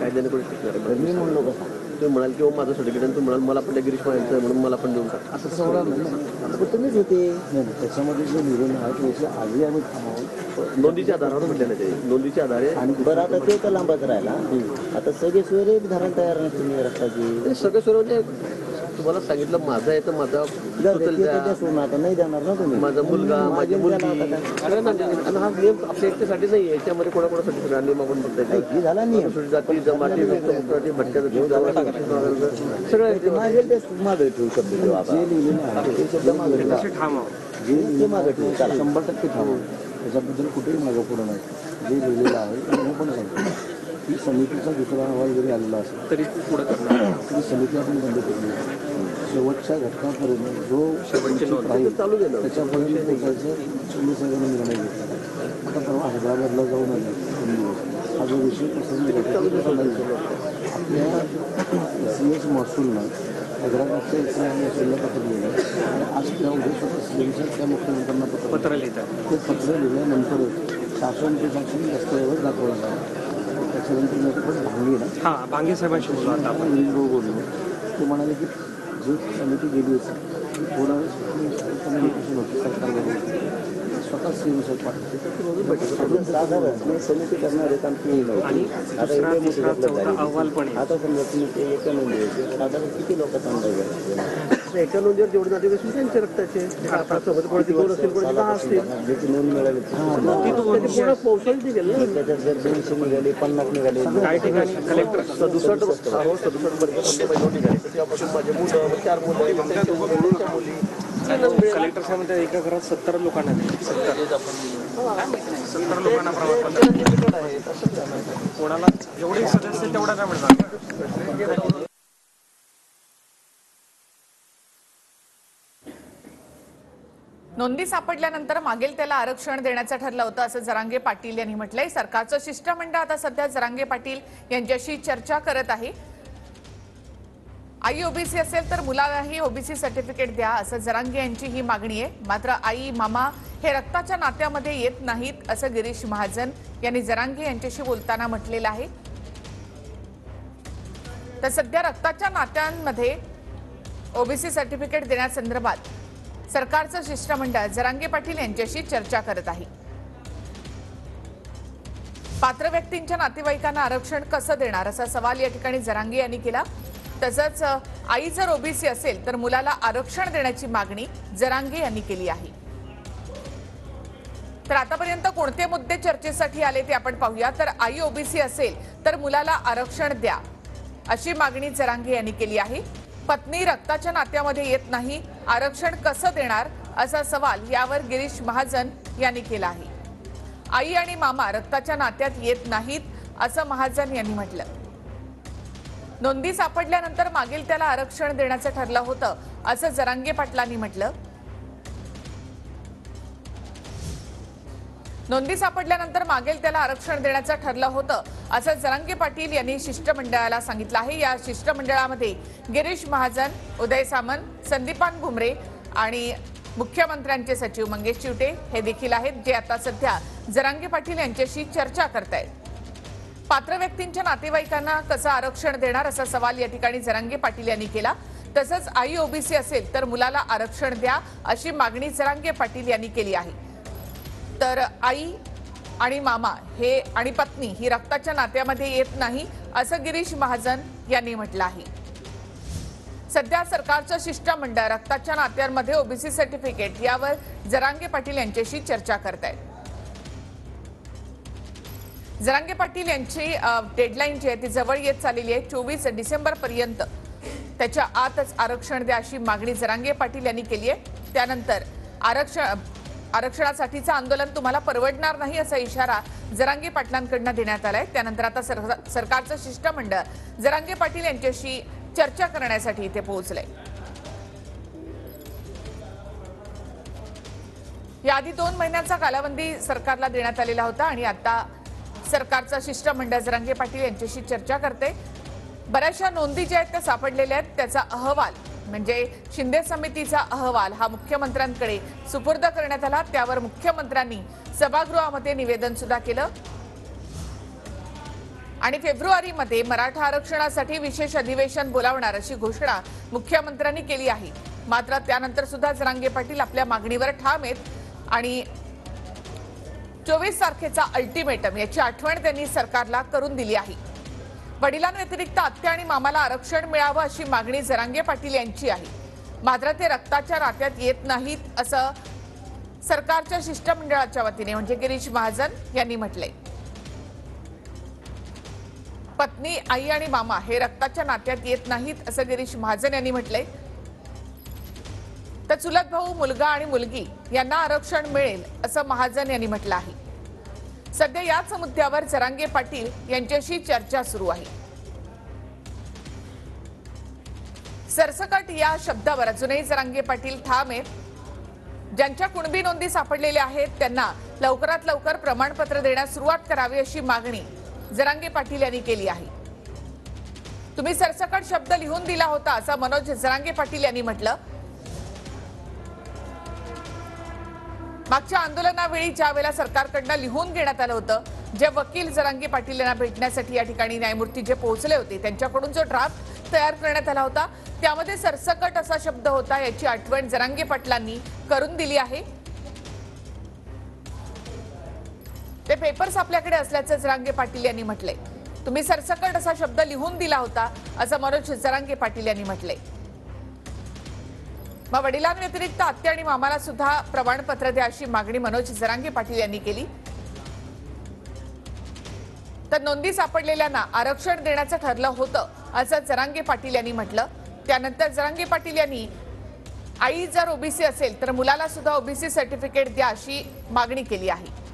कायद्याने कोणी टिकणार आहे? मी म्हणलो कसा तुम्ही म्हणाल किंवा माझं सर्टिफिकेट तुम्ही म्हणाल मला पण गिरीश महाजनचं आहे म्हणून मला पण देऊन टाका असं सवडं नाही ना, तुम्हीच होते. नाही त्याच्यामध्ये जे निर्णय आहे त्याच्या आधी आम्ही थांबवून नोंदीच्या आधारावर म्हटलं नाही ते नोंदीच्या आधारे. आणि बरं आता ते तर लांबच राहिला. आता सगळे सोयरे धरण तयार नाही तुम्ही रस्त्याची सगळं सर्व म्हणजे तुम्हाला सांगितलं माझं आहे तर माझा सोडून आता नाही देणार ना तुम्ही. माझा मुलगा माझी मुलगी आणि हा नियम आपल्या एकट्यासाठी नाही याच्यामध्ये कोणाकोणासाठी सगळा नियम आपण बघताय झाला नाही जाती जमाती भटक्याचा जीव सगळं मागे ठेवू शकतो जे लिहिलेलं आहे ते शब्द मागे जे मागे ठेवू 100% थांबव. त्याच्याबद्दल कुठेही मागं पुढं नाही. जे लिहिलेलं आहे ते मी पण सांगतो की समितीचा दुसरा अहवाल जरी आलेला असेल तरी पुढे करणार तरी समिती आपण बंद केली. शेवटच्या घटकापर्यंत जो शेवटचे चालू केलं त्याच्यापर्यंत पोचायचं शिंदे साहेबांनी निर्णय घेतला. आता परवा हैदराबादला जाऊन आले 3 दिवस. हा जो विषय पसंत आपल्या CS महसूलनं हैदराबादच्या महसूलला पत्र लिहिलं आणि आज त्या उद्या त्या मुख्यमंत्र्यांना पत्र लिहितात. ते पत्र लिहिल्यानंतर शासन ते शासन दस्तऐवज दाखवलं जातं. त्याच्यानंतर पण भांगे ना भांगे साहेबांशी बोललो. ते म्हणाले की जी समिती गेली असेल थोडा वेळ कम्युनिकेशन होती सरकारबरोबर स्वतः सीएम साहेब पाठवते साधारण समिती करणार आहेत आणि अहवाल पण आता समजा तुम्ही ते एका नोंदी साधारण किती लोकांचा अंदाज आहे? एका नोंदीवर जेवढे नातेवाईक त्यांच्या रक्ताचे कोणाची 2 असतील कोणाची 10 असतील ज्याची नोंद मिळाली पूर्ण पोहोचल ती गेलं. त्याच्यात जर 200 निघाले 50 निघाले काही ठिकाणी कलेक्टर 67 तेव्हापासून माझे मुलं 4 मुलं कलेक्टर साहेब म्हणतात एका घरात 70 लोकांना 70 लोकांना प्रमाणपत्र कोणाला जेवढे सदस्य तेवढा काय मिळणार. नोंदी सापडल्यानंतर मागेल त्याला आरक्षण देण्याचं ठरलं होतं असं जरांगे पाटील यांनी म्हटलंय. सरकारचं शिष्टमंडळ आता सध्या जरांगे पाटील यांच्याशी चर्चा करत आहे. आई ओबीसी असेल तर मुलालाही ओबीसी सर्टिफिकेट द्या असं जरांगे यांची ही मागणी आहे. मात्र आई मामा हे रक्ताच्या नात्यामध्ये येत नाहीत असं गिरीश महाजन यांनी जरांगे यांच्याशी बोलताना म्हटलेलं आहे. तर सध्या रक्ताच्या नात्यांमध्ये ओबीसी सर्टिफिकेट देण्यासंदर्भात सरकारचं शिष्टमंडळ जरांगे पाटील यांच्याशी चर्चा करत आहे. पात्र व्यक्तींच्या नातेवाईकांना आरक्षण कसं देणार असा सवाल या ठिकाणी जरांगे यांनी केला. तसंच आई जर ओबीसी असेल तर मुलाला आरक्षण देण्याची मागणी जरांगे यांनी केली आहे. तर आतापर्यंत कोणते मुद्दे चर्चेसाठी आले ते आपण पाहूया. तर आई ओबीसी असेल तर मुलाला आरक्षण द्या अशी मागणी जरांगे यांनी केली आहे. पत्नी रक्ताच्या नात्यामध्ये येत नाही, आरक्षण कसं देणार असा सवाल यावर गिरीश महाजन यांनी केला आहे. आई आणि मामा रक्ताच्या नात्यात येत नाहीत असं महाजन यांनी म्हटलं. नोंदी सापडल्यानंतर मागील त्याला आरक्षण देण्याचं ठरलं होतं असं जरांगे पाटलांनी म्हटलं. नोंदी सापडल्यानंतर मागेल त्याला आरक्षण देण्याचं ठरलं होतं असं जरांगे पाटील यांनी शिष्टमंडळाला सांगितलं आहे. या शिष्टमंडळामध्ये गिरीश महाजन, उदय सामंत, संदीपान भुमरे आणि मुख्यमंत्र्यांचे सचिव मंगेश चिवटे हे देखील आहेत, जे आता सध्या जरांगे पाटील यांच्याशी चर्चा करतायत. पात्र व्यक्तींच्या नातेवाईकांना कसं आरक्षण देणार असा सवाल या ठिकाणी जरांगे पाटील यांनी केला. तसंच आई ओबीसी असेल तर मुलाला आरक्षण द्या अशी मागणी जरांगे पाटील यांनी केली आहे. तर आई आणि मामा हे आणि पत्नी ही रक्ताच्या नात्यामध्ये येत नाही असं गिरीश महाजन यांनी म्हटलं आहे. सध्या सरकारचं शिष्टमंडळ रक्ताच्या नात्यांमध्ये ओबीसी सर्टिफिकेट यावर जरांगे पाटील यांच्याशी चर्चा करतायत. जरांगे पाटील यांची डेडलाईन जी आहे ती जवळ येत चाललेली आहे. 24 डिसेंबर पर्यंत त्याच्या आतच आरक्षण द्या अशी मागणी जरांगे पाटील यांनी केली आहे. त्यानंतर आरक्षणासाठीचं आंदोलन तुम्हाला परवडणार नाही असा इशारा जरांगे पाटलांकडून देण्यात आलाय. त्यानंतर आता सरकारचं शिष्टमंडळ जरांगे पाटील यांच्याशी चर्चा करण्यासाठी इथे पोहोचलंय. याआधी 2 महिन्यांचा कालावधी सरकारला देण्यात आलेला होता आणि आता सरकारचं शिष्टमंडळ जरांगे पाटील यांच्याशी चर्चा करते. बऱ्याचशा नोंदी ज्या आहेत त्या सापडलेल्या आहेत, त्याचा अहवाल म्हणजे शिंदे समितीचा अहवाल हा मुख्यमंत्र्यांकडे सुपूर्द करण्यात आला. त्यावर मुख्यमंत्र्यांनी सभागृहामध्ये निवेदन सुद्धा केलं. आणि फेब्रुवारीमध्ये मराठा आरक्षणासाठी विशेष अधिवेशन बोलावणार अशी घोषणा मुख्यमंत्र्यांनी केली आहे। मात्र त्यानंतर सुद्धा जरांगे पाटील आपल्या मागणीवर ठाम आहेत आणि 24 तारखेचा अल्टिमेटम याची आठवण त्यांनी सरकारला करून दिली आहे। वडिलांव्यतिरिक्त आत्या आणि मामाला आरक्षण मिळावं अशी मागणी जरांगे पाटील यांची आहे। मात्र ते रक्ताच्या नात्यात येत नाहीत असं सरकारच्या शिष्टमंडळाच्या वतीने म्हणजे गिरीश महाजन यांनी म्हटलंय। पत्नी, आई आणि मामा हे रक्ताच्या नात्यात येत नाहीत असं गिरीश महाजन यांनी म्हटलंय। तर चुलत भाऊ, मुलगा आणि मुलगी यांना आरक्षण मिळेल असं महाजन यांनी म्हटलं आहे। सध्या याच मुद्द्यावर जरांगे पाटील यांच्याशी चर्चा सुरू आहे। सरसकट या शब्दावर अजूनही जरांगे पाटील ठाम आहेत। ज्यांच्या कुणबी नोंदी सापडलेल्या आहेत त्यांना लवकरात लवकर प्रमाणपत्र देण्यास सुरुवात करावी अशी मागणी जरांगे पाटील यांनी केली आहे। तुम्ही सरसकट शब्द लिहून दिला होता असं मनोज जरांगे पाटील यांनी म्हटलं। मागच्या आंदोलनावेळी ज्या वेळेला सरकारकडनं लिहून घेण्यात आलं होतं, जे वकील जरांगे पाटील यांना भेटण्यासाठी या ठिकाणी न्यायमूर्ती जे पोहोचले होते त्यांच्याकडून जो ड्राफ्ट तयार करण्यात आला होता त्यामध्ये सरसकट असा शब्द होता, याची आठवण जरांगे पाटलांनी करून दिली आहे। ते पेपर्स आपल्याकडे असल्याचं जरांगे पाटील यांनी म्हटलंय। तुम्ही सरसकट असा शब्द लिहून दिला होता असं मनोज जरांगे पाटील यांनी म्हटलंय। मग वडिलांव्यतिरिक्त आत्या आणि मामाला सुद्धा प्रमाणपत्र द्या अशी मागणी मनोज जरांगे पाटील यांनी केली। तर नोंदी सापडलेल्यांना आरक्षण देण्याचं ठरलं होतं असं जरांगे पाटील यांनी म्हटलं। त्यानंतर जरांगे पाटील यांनी आई जर ओबीसी असेल तर मुलाला सुद्धा ओबीसी सर्टिफिकेट द्या अशी मागणी केली आहे।